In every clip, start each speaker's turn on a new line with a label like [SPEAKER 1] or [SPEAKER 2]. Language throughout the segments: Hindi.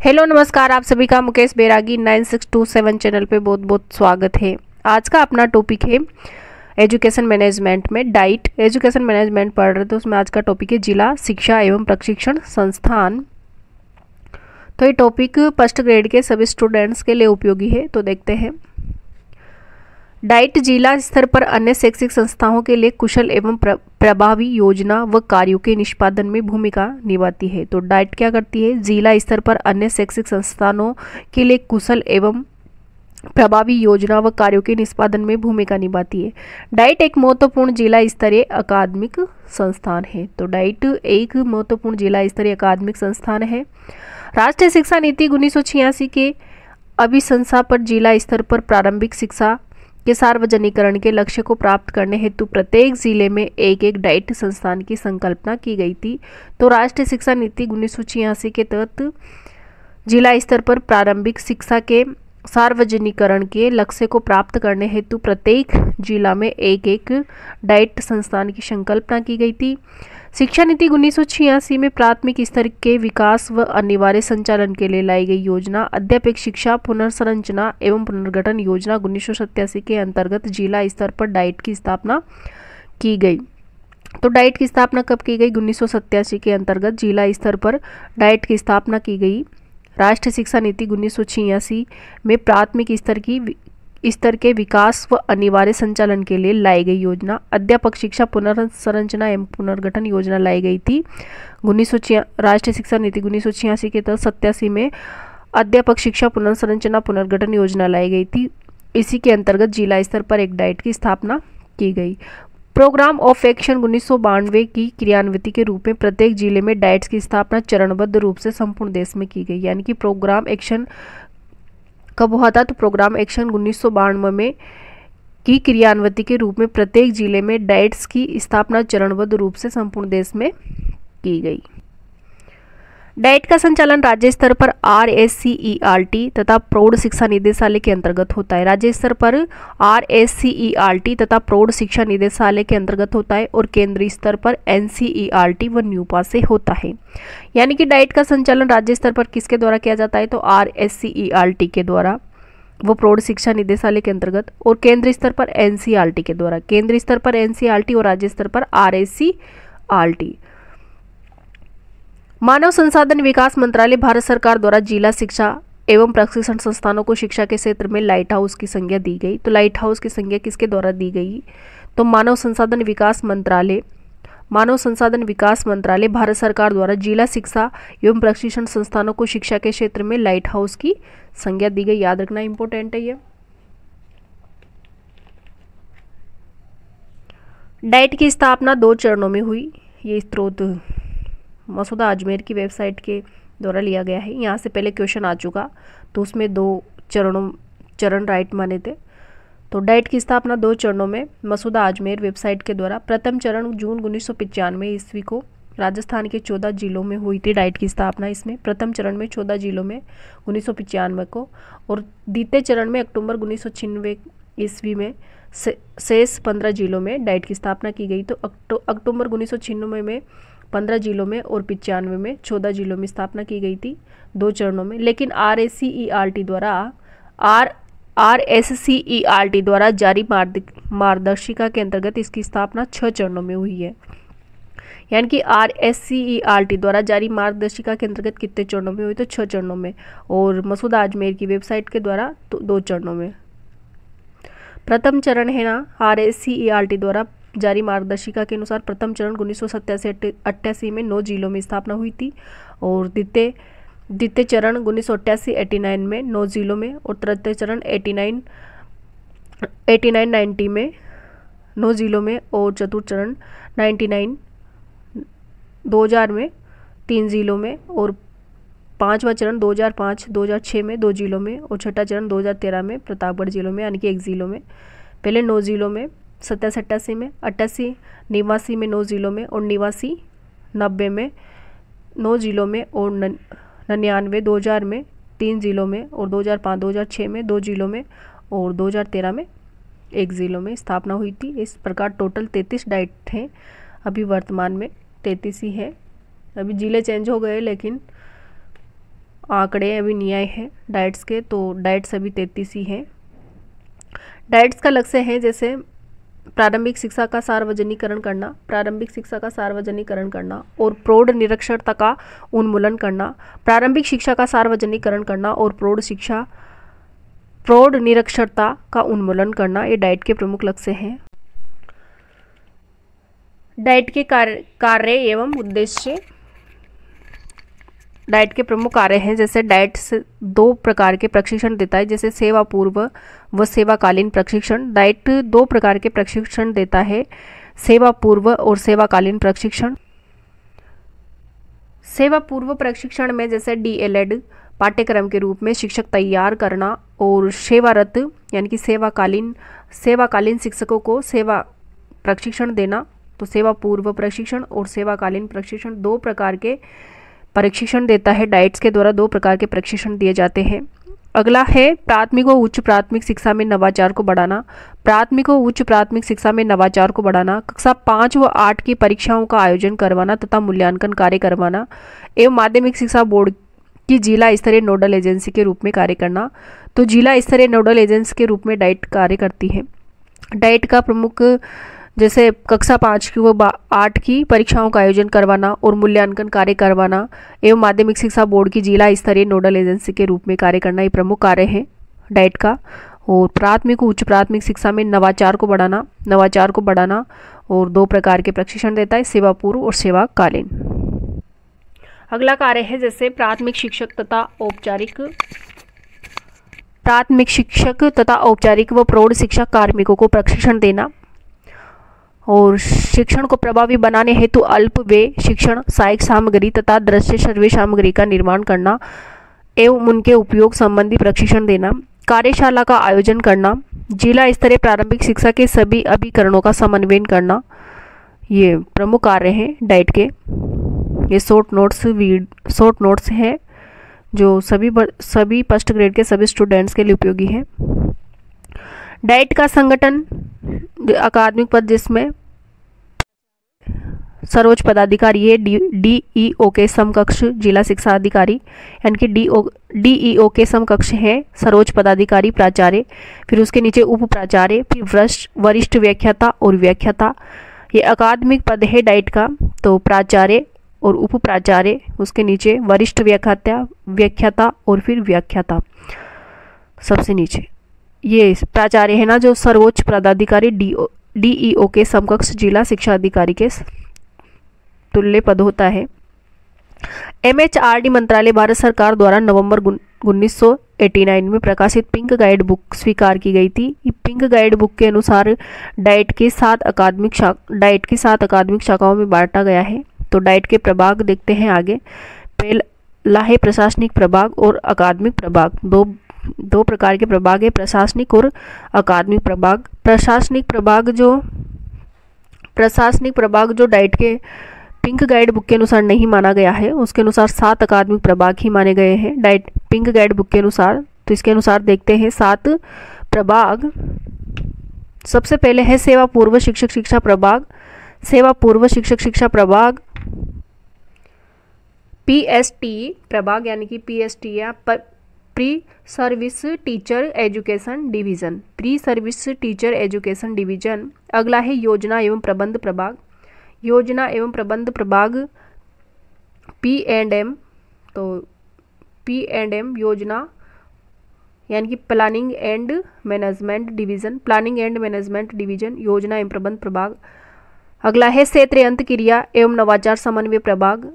[SPEAKER 1] हेलो नमस्कार, आप सभी का मुकेश बैरागी 9627 चैनल पे बहुत बहुत स्वागत है। आज का अपना टॉपिक है एजुकेशन मैनेजमेंट में डाइट। एजुकेशन मैनेजमेंट पढ़ रहे तो उसमें आज का टॉपिक है जिला शिक्षा एवं प्रशिक्षण संस्थान। तो ये टॉपिक फर्स्ट ग्रेड के सभी स्टूडेंट्स के लिए उपयोगी है। तो देखते हैं। डाइट जिला स्तर पर अन्य शैक्षिक संस्थाओं के लिए कुशल एवं प्रभावी योजना व कार्यों के निष्पादन में भूमिका निभाती है। तो डाइट क्या करती है? जिला स्तर पर अन्य शैक्षिक संस्थानों के लिए कुशल एवं प्रभावी योजना व कार्यों के निष्पादन में भूमिका निभाती है। डाइट एक महत्वपूर्ण जिला स्तरीय अकादमिक संस्थान है। तो डाइट एक महत्वपूर्ण जिला स्तरीय अकादमिक संस्थान है। राष्ट्रीय शिक्षा नीति 1986 के अभिशंसा पर जिला स्तर पर प्रारंभिक शिक्षा के सार्वजनिकरण के लक्ष्य को प्राप्त करने हेतु प्रत्येक जिले में एक एक डाइट संस्थान की संकल्पना की गई थी। तो राष्ट्रीय शिक्षा नीति 1986 के तहत जिला स्तर पर प्रारंभिक शिक्षा के सार्वजनिकरण के लक्ष्य को प्राप्त करने हेतु प्रत्येक जिला में एक एक डाइट संस्थान की संकल्पना की गई थी। शिक्षा नीति 1986 में प्राथमिक स्तर के विकास व अनिवार्य संचालन के लिए लाई गई योजना अध्यापक शिक्षा पुनर्संरचना एवं पुनर्गठन योजना 1987 के अंतर्गत जिला स्तर पर डाइट की स्थापना की गई। तो डाइट की स्थापना कब की गई? 1987 के अंतर्गत जिला स्तर पर डाइट की स्थापना की गई। राष्ट्रीय शिक्षा नीति 1986 में प्राथमिक स्तर के विकास व अनिवार्य संचालन के लिए लाई गई योजना अध्यापक शिक्षा पुनर्संरचना एवं पुनर्गठन योजना लाई गई थी। राष्ट्रीय शिक्षा नीति 1986 के तहत 87 में अध्यापक शिक्षा पुनर्संरचना पुनर्गठन योजना लाई गई थी। इसी के अंतर्गत जिला स्तर पर एक डाइट की स्थापना की गई। प्रोग्राम ऑफ एक्शन 1992 की क्रियान्विति के रूप में प्रत्येक जिले में डाइट्स की स्थापना चरणबद्ध रूप से संपूर्ण देश में की गई। यानी कि प्रोग्राम एक्शन कब हुआ था? तो प्रोग्राम एक्शन 1992 में की क्रियान्विति के रूप में प्रत्येक जिले में डाइट्स की स्थापना चरणबद्ध रूप से संपूर्ण देश में की गई। डाइट का संचालन राज्य स्तर पर RSCERT तथा प्रौढ़ शिक्षा निदेशालय के अंतर्गत होता है। राज्य स्तर पर RSCERT तथा प्रौढ़ शिक्षा निदेशालय के अंतर्गत होता है और केंद्रीय स्तर पर NCERT व न्यूपा से होता है। यानी कि डाइट का संचालन राज्य स्तर पर किसके द्वारा किया जाता है? तो RSCERT के द्वारा, वो प्रौढ़ शिक्षा निदेशालय के अंतर्गत, और केंद्रीय स्तर पर NCERT के द्वारा। केंद्रीय स्तर पर NCERT और राज्य स्तर पर RSCERT। मानव संसाधन विकास मंत्रालय भारत सरकार द्वारा जिला शिक्षा एवं प्रशिक्षण संस्थानों को शिक्षा के क्षेत्र में लाइट हाउस की संज्ञा दी गई। तो लाइट हाउस की संज्ञा किसके द्वारा दी गई? तो मानव संसाधन विकास मंत्रालय भारत सरकार द्वारा जिला शिक्षा एवं प्रशिक्षण संस्थानों को शिक्षा के क्षेत्र में लाइट हाउस की संज्ञा दी गई। याद रखना इंपॉर्टेंट है ये। डाइट की स्थापना 2 चरणों में हुई। ये स्रोत मसूदा अजमेर की वेबसाइट के द्वारा लिया गया है। यहाँ से पहले क्वेश्चन आ चुका, तो उसमें 2 चरण राइट माने थे। तो डाइट की स्थापना 2 चरणों में मसूदा अजमेर वेबसाइट के द्वारा। प्रथम चरण जून 1995 ईस्वी को राजस्थान के 14 जिलों में हुई थी डाइट की स्थापना। इसमें प्रथम चरण में 14 जिलों में 1995 को, और द्वितीय चरण में अक्टूबर 1996 ईस्वी में शेष 15 जिलों में डाइट की स्थापना की गई। तो अक्टूबर 1996 में 15 जिलों में और 95 में 14 जिलों में स्थापना की गई थी 2 चरणों में। लेकिन RSCERT द्वारा जारी मार्गदर्शिका के अंतर्गत इसकी स्थापना 6 चरणों में हुई है। यानी कि RSCERT द्वारा जारी मार्गदर्शिका के अंतर्गत कितने चरणों में हुई? तो 6 चरणों में, और मसूदा अजमेर की वेबसाइट के द्वारा तो 2 चरणों में। प्रथम चरण है ना, RSCERT द्वारा जारी मार्गदर्शिका के अनुसार प्रथम चरण 1987-88 में 9 जिलों में स्थापना हुई थी, और द्वितीय चरण 1988-89 में 9 जिलों में, और तृतीय चरण 89-90 में 9 जिलों में, और चतुर्थ चरण 2000 में 3 जिलों में, और पांचवा चरण 2005-2006 में 2 जिलों में, और छठा चरण 2013 में प्रतापगढ़ जिलों में, यानी कि 1 जिलों में। पहले 9 जिलों में 87-88 में, 88-89 में 9 जिलों में, और 89-90 में 9 जिलों में, और 99-2000 में 3 जिलों में, और 2005-2006 में 2 जिलों में, और 2013 में 1 जिलों में स्थापना हुई थी। इस प्रकार टोटल 33 डाइट हैं। अभी वर्तमान में 33 ही है। अभी जिले चेंज हो गए, लेकिन आंकड़े अभी नहीं आए हैं डाइट्स के, तो डाइट्स अभी 33 ही हैं। डाइट्स का लक्ष्य है जैसे प्रारंभिक शिक्षा का सार्वजनिकरण करना, प्रारंभिक शिक्षा का सार्वजनिकरण करना और प्रौढ़ निरक्षरता का उन्मूलन करना, प्रारंभिक शिक्षा का सार्वजनिकरण करना और प्रौढ़ निरक्षरता का उन्मूलन करना, ये डाइट के प्रमुख लक्ष्य हैं। डाइट के कार्य एवं उद्देश्य। डाइट के प्रमुख कार्य हैं जैसे डाइट से 2 प्रकार के प्रशिक्षण देता है, जैसे सेवा पूर्व व सेवाकालीन प्रशिक्षण। डाइट 2 प्रकार के प्रशिक्षण देता है, सेवा पूर्व और सेवाकालीन प्रशिक्षण। सेवा पूर्व प्रशिक्षण में जैसे DLED पाठ्यक्रम के रूप में शिक्षक तैयार करना और सेवारत यानी कि सेवाकालीन शिक्षकों को सेवा प्रशिक्षण देना। तो सेवा पूर्व प्रशिक्षण और सेवाकालीन प्रशिक्षण 2 प्रकार के प्रशिक्षण देता है। डाइट्स के द्वारा 2 प्रकार के प्रशिक्षण दिए जाते हैं। अगला है प्राथमिक व उच्च प्राथमिक शिक्षा में नवाचार को बढ़ाना। प्राथमिक व उच्च प्राथमिक शिक्षा में नवाचार को बढ़ाना, कक्षा 5 व 8 की परीक्षाओं का आयोजन करवाना तथा मूल्यांकन कार्य करवाना एवं माध्यमिक शिक्षा बोर्ड की जिला स्तरीय नोडल एजेंसी के रूप में कार्य करना। तो जिला स्तरीय नोडल एजेंसी के रूप में डाइट कार्य करती है। डाइट का प्रमुख जैसे कक्षा 5 की व 8 की परीक्षाओं का आयोजन करवाना और मूल्यांकन कार्य करवाना एवं माध्यमिक शिक्षा बोर्ड की जिला स्तरीय नोडल एजेंसी के रूप में कार्य करना, ये प्रमुख कार्य है डाइट का। और प्राथमिक व उच्च प्राथमिक शिक्षा में नवाचार को बढ़ाना और 2 प्रकार के प्रशिक्षण देता है, सेवा पूर्व और सेवाकालीन। अगला कार्य है जैसे प्राथमिक शिक्षक तथा औपचारिक व प्रौढ़ शिक्षा कार्मिकों को प्रशिक्षण देना और शिक्षण को प्रभावी बनाने हेतु अल्प व्यय शिक्षण सहायक सामग्री तथा दृश्य श्रव्य सामग्री का निर्माण करना एवं उनके उपयोग संबंधी प्रशिक्षण देना, कार्यशाला का आयोजन करना, जिला स्तरीय प्रारंभिक शिक्षा के सभी अभिकरणों का समन्वयन करना, ये प्रमुख कार्य हैं डाइट के। ये शॉर्ट नोट्स हैं जो सभी फर्स्ट ग्रेड के सभी स्टूडेंट्स के लिए उपयोगी है। डाइट का संगठन अकादमिक पद जिसमें सर्वोच्च पदाधिकारी है DEO के समकक्ष जिला शिक्षा अधिकारी, यानी कि DEO के समकक्ष है सर्वोच्च पदाधिकारी प्राचार्य, फिर उसके नीचे उप प्राचार्य, फिर वरिष्ठ व्याख्याता और व्याख्याता। ये अकादमिक पद है डाइट का। तो प्राचार्य और उप प्राचार्य, उसके नीचे वरिष्ठ व्याख्याता और फिर व्याख्याता सबसे नीचे। ये प्राचार्य है ना जो सर्वोच्च पदाधिकारी DEO के समकक्ष जिला शिक्षा अधिकारी के तुल्य पद होता है। MHRD मंत्रालय भारत सरकार द्वारा नवंबर 1989 में प्रकाशित पिंक गाइड बुक स्वीकार की गई थी। पिंक गाइड बुक के अनुसार डाइट के 7 अकादमिक शाखाओं में बांटा गया है। तो डाइट के प्रभाग देखते हैं आगे। पहला है प्रशासनिक प्रभाग और अकादमिक प्रभाग। दो प्रकार के प्रभाग है, प्रशासनिक और अकादमिक प्रभाग। प्रशासनिक प्रभाग जो डाइट के पिंक गाइड बुक के अनुसार नहीं माना गया है, उसके अनुसार 7 अकादमिक प्रभाग ही माने गए हैं डाइट पिंक गाइड बुक के अनुसार। तो इसके अनुसार देखते हैं 7 प्रभाग। सबसे पहले है सेवा पूर्व शिक्षक शिक्षा प्रभाग। सेवा पूर्व शिक्षक शिक्षा प्रभाग PST प्रभाग, यानी कि PST या pre service teacher education division, pre service teacher education division. अगला है योजना एवं प्रबंध प्रभाग। योजना एवं प्रबंध प्रभाग P&M। तो P&M योजना यानी कि planning and management division, planning and management division, योजना एवं प्रबंध प्रभाग। अगला है क्षेत्रीय अंतःक्रिया एवं नवाचार समन्वय प्रभाग।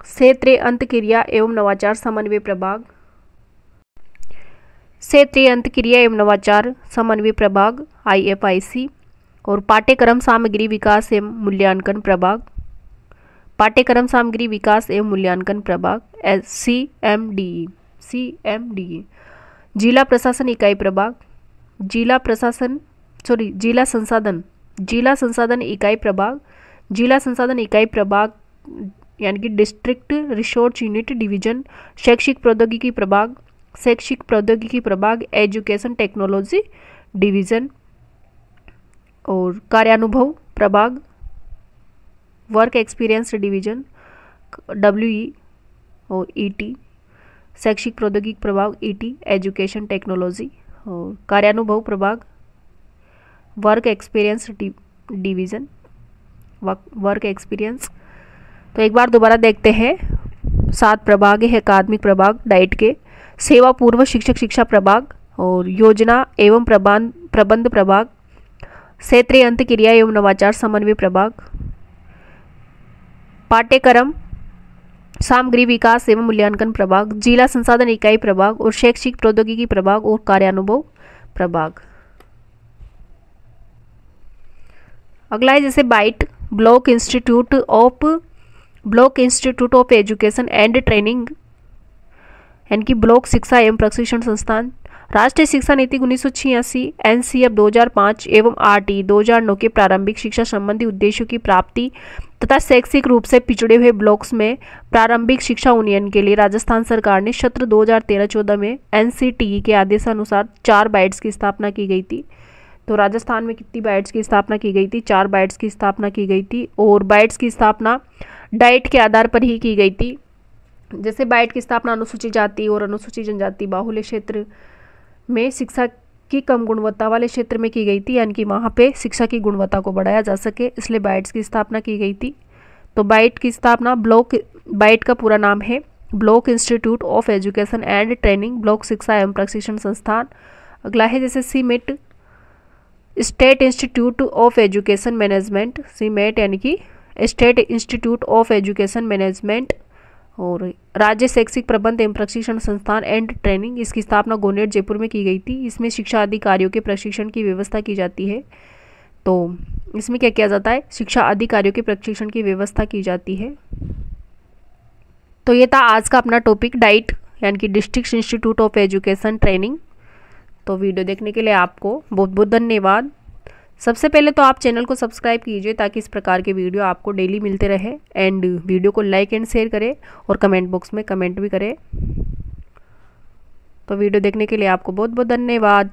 [SPEAKER 1] क्षेत्रीय अंतःक्रिया एवं नवाचार समन्वय प्रभाग, क्षेत्रीय अंतःक्रिया एवं नवाचार समन्वय प्रभाग IFIC। और पाठ्यक्रम सामग्री विकास एवं मूल्यांकन प्रभाग, पाठ्यक्रम सामग्री विकास एवं मूल्यांकन प्रभाग CMDE। जिला प्रशासन इकाई प्रभाग, जिला संसाधन इकाई प्रभाग, जिला संसाधन इकाई प्रभाग यानी कि डिस्ट्रिक्ट रिसोर्स यूनिट डिवीजन। शैक्षिक प्रौद्योगिकी प्रभाग एजुकेशन टेक्नोलॉजी डिवीजन। और कार्यानुभव प्रभाग वर्क एक्सपीरियंस डिवीजन WE और ET। शैक्षिक प्रौद्योगिकी प्रभाग ईटी एजुकेशन टेक्नोलॉजी, और कार्यानुभव प्रभाग work experience division work experience. तो एक बार दोबारा देखते हैं, 7 प्रभाग है अकादमिक प्रभाग डाइट के, सेवा पूर्व शिक्षक शिक्षा प्रभाग और योजना एवं प्रबंध प्रभाग, क्षेत्रीय अंतःक्रिया एवं नवाचार समन्वय प्रभाग, पाठ्यक्रम सामग्री विकास एवं मूल्यांकन प्रभाग, जिला संसाधन इकाई प्रभाग और शैक्षिक प्रौद्योगिकी प्रभाग और कार्यानुभव प्रभाग। अगला है जैसे BIET block institute of education and training, यानी कि ब्लॉक शिक्षा एवं प्रशिक्षण संस्थान, राष्ट्रीय शिक्षा नीति 1986, एनसीएफ 2005 एवं आरटी 2009 के प्रारंभिक शिक्षा संबंधी उद्देश्यों की प्राप्ति तथा शैक्षिक रूप से पिछड़े हुए ब्लॉक्स में प्रारंभिक शिक्षा उन्नयन के लिए राजस्थान सरकार ने सत्र 2013-14 में एनसीटीई के आदेशानुसार 4 बाइट्स की स्थापना की गई थी। तो राजस्थान में कितनी बाइट्स की स्थापना की गई थी? 4 बाइट्स की स्थापना की गई थी, और बाइट्स की स्थापना डाइट के आधार पर ही की गई थी। जैसे बाइट की स्थापना अनुसूचित जाति और अनुसूचित जनजाति बाहुल्य क्षेत्र में शिक्षा की कम गुणवत्ता वाले क्षेत्र में की गई थी, यानी कि वहाँ पे शिक्षा की गुणवत्ता को बढ़ाया जा सके, इसलिए बाइट्स की स्थापना की गई थी। तो बाइट की स्थापना बाइट का पूरा नाम है block institute of education and training, block शिक्षा एवं प्रशिक्षण संस्थान। अगला है जैसे SIEMAT state institute of education management, SIEMAT यानी कि state institute of education management, और राज्य शैक्षिक प्रबंध एवं प्रशिक्षण संस्थान एंड ट्रेनिंग, इसकी स्थापना गोनेट जयपुर में की गई थी। इसमें शिक्षा अधिकारियों के प्रशिक्षण की व्यवस्था की जाती है। तो इसमें क्या किया जाता है? शिक्षा अधिकारियों के प्रशिक्षण की व्यवस्था की जाती है। तो ये था आज का अपना टॉपिक डाइट, यानी कि district institute of education training. तो वीडियो देखने के लिए आपको बहुत बहुत धन्यवाद। सबसे पहले तो आप चैनल को सब्सक्राइब कीजिए ताकि इस प्रकार के वीडियो आपको डेली मिलते रहे, एंड वीडियो को लाइक एंड शेयर करें और कमेंट बॉक्स में कमेंट भी करें। तो वीडियो देखने के लिए आपको बहुत बहुत धन्यवाद।